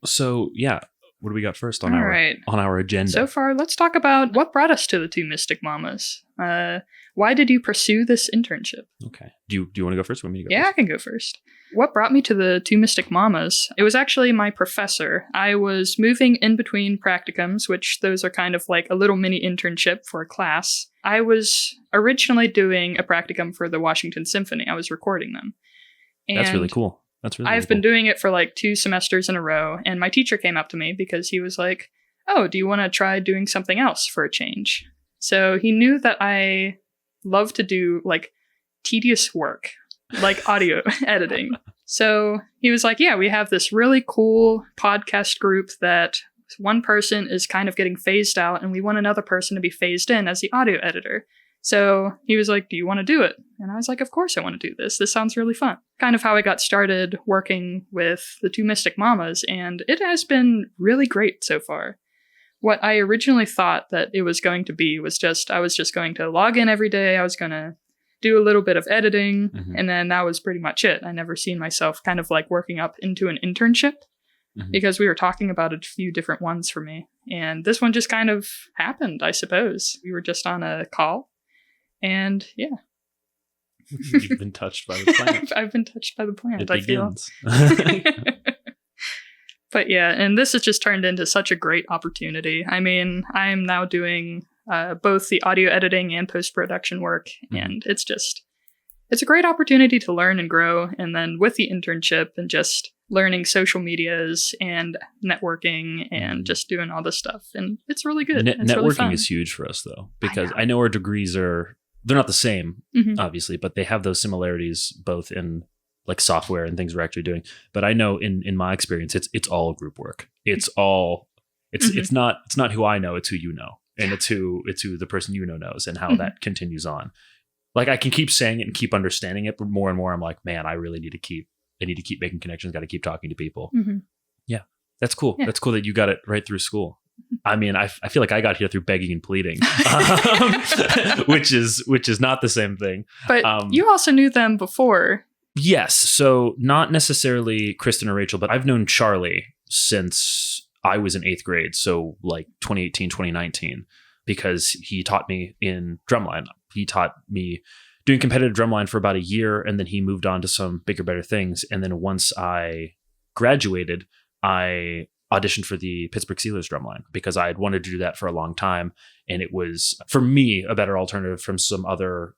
So yeah, what do we got first on our agenda? So far, let's talk about what brought us to the Two Mystic Mamas. Why did you pursue this internship? Okay. Do you want to go first? Or want me to go first? I can go first. What brought me to the Two Mystic Mamas? It was actually my professor. I was moving in between practicums, which those are kind of like a little mini internship for a class. I was originally doing a practicum for the Washington Symphony. I was recording them. And that's really cool. I've been doing it for like 2 semesters in a row, and my teacher came up to me because he was like, "Oh, do you want to try doing something else for a change?" So he knew that I love to do like tedious work, like audio editing. So he was like, "Yeah, we have this really cool podcast group that one person is kind of getting phased out, and we want another person to be phased in as the audio editor." So he was like, "Do you want to do it?" And I was like, "Of course I want to do this. This sounds really fun." Kind of how I got started working with the Two Mystic Mamas, and it has been really great so far. What I originally thought that it was going to be was I was just going to log in every day, I was going to do a little bit of editing, and then that was pretty much it. I never seen myself kind of like working up into an internship, because we were talking about a few different ones for me. And this one just kind of happened, I suppose. We were just on a call. And yeah. You've been touched by the plant. I've been touched by the plant, it begins. But yeah, and this has just turned into such a great opportunity. I mean, I am now doing both the audio editing and post-production work, and it's a great opportunity to learn and grow. And then with the internship and just learning social medias and networking and just doing all this stuff. And it's really good. It's networking really fun. is huge for us, though, because I know our degrees they're not the same, obviously, but they have those similarities both in like software and things we're actually doing. But I know in my experience, it's all group work. It's not who I know, it's who you know. And it's who the person you know knows, and how that continues on. Like I can keep saying it and keep understanding it, but more and more I'm like, man, I really need to keep making connections, got to keep talking to people. Yeah, that's cool. Yeah. That's cool that you got it right through school. I mean, I feel like I got here through begging and pleading, which is not the same thing. But you also knew them before. Yes. So not necessarily Kristen or Rachel, but I've known Charlie since I was in 8th grade. So like 2018, 2019, because he taught me in drumline. He taught me doing competitive drumline for about a year, and then he moved on to some bigger, better things. And then once I graduated, I auditioned for the Pittsburgh Steelers drumline because I had wanted to do that for a long time. And it was, for me, a better alternative from some other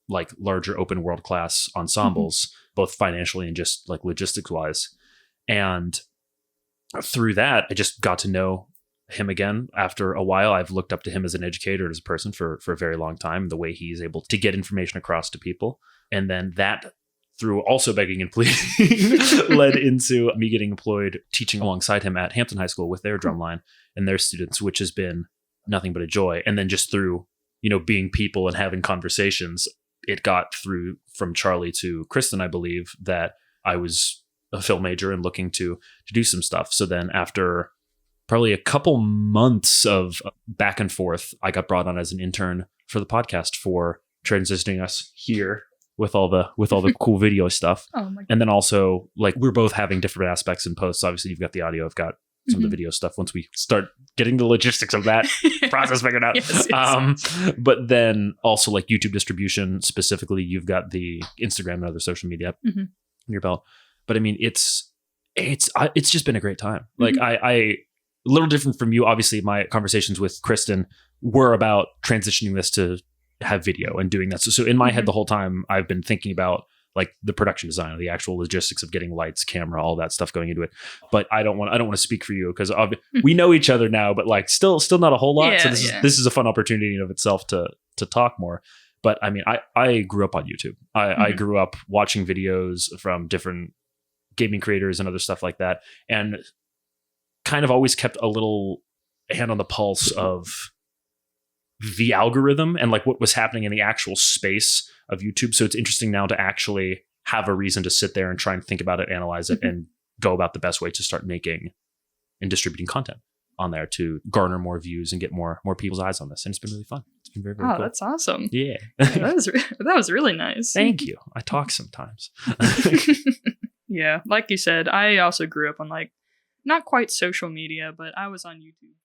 like larger open world class ensembles, both financially and just like logistics wise. And through that, I just got to know him again. After a while, I've looked up to him as an educator, as a person for a very long time, the way he's able to get information across to people. And then that, through also begging and pleading, led into me getting employed teaching alongside him at Hampton High School with their drumline and their students, which has been nothing but a joy. And then just through, being people and having conversations, it got through from Charlie to Kristen, I believe, that I was a film major and looking to do some stuff. So then after probably a couple months of back and forth, I got brought on as an intern for the podcast for transitioning us here with all the cool video stuff. Oh my God. And then also, like, we're both having different aspects in posts. Obviously, you've got the audio, I've got some of the video stuff once we start getting the logistics of that process figured out. Yes. But then also like YouTube distribution specifically, you've got the Instagram and other social media in your belt. But I mean, it's just been a great time. Like I a little different from you. Obviously, my conversations with Kristen were about transitioning this to have video and doing that. So in my head the whole time, I've been thinking about like the production design of the actual logistics of getting lights, camera, all that stuff going into it. But I don't want to speak for you because we know each other now, but like still not a whole lot. Yeah, so this is a fun opportunity in of itself to talk more. But I mean, I grew up on YouTube. I grew up watching videos from different gaming creators and other stuff like that, and kind of always kept a little hand on the pulse of the algorithm and like what was happening in the actual space of YouTube. So it's interesting now to actually have a reason to sit there and try and think about it, analyze it, and go about the best way to start making and distributing content on there to garner more views and get more people's eyes on this. And it's been really fun. It's been very, very cool. That's awesome. Yeah. that was really nice. Thank you. I talk sometimes. Yeah. Like you said, I also grew up on like not quite social media, but I was on YouTube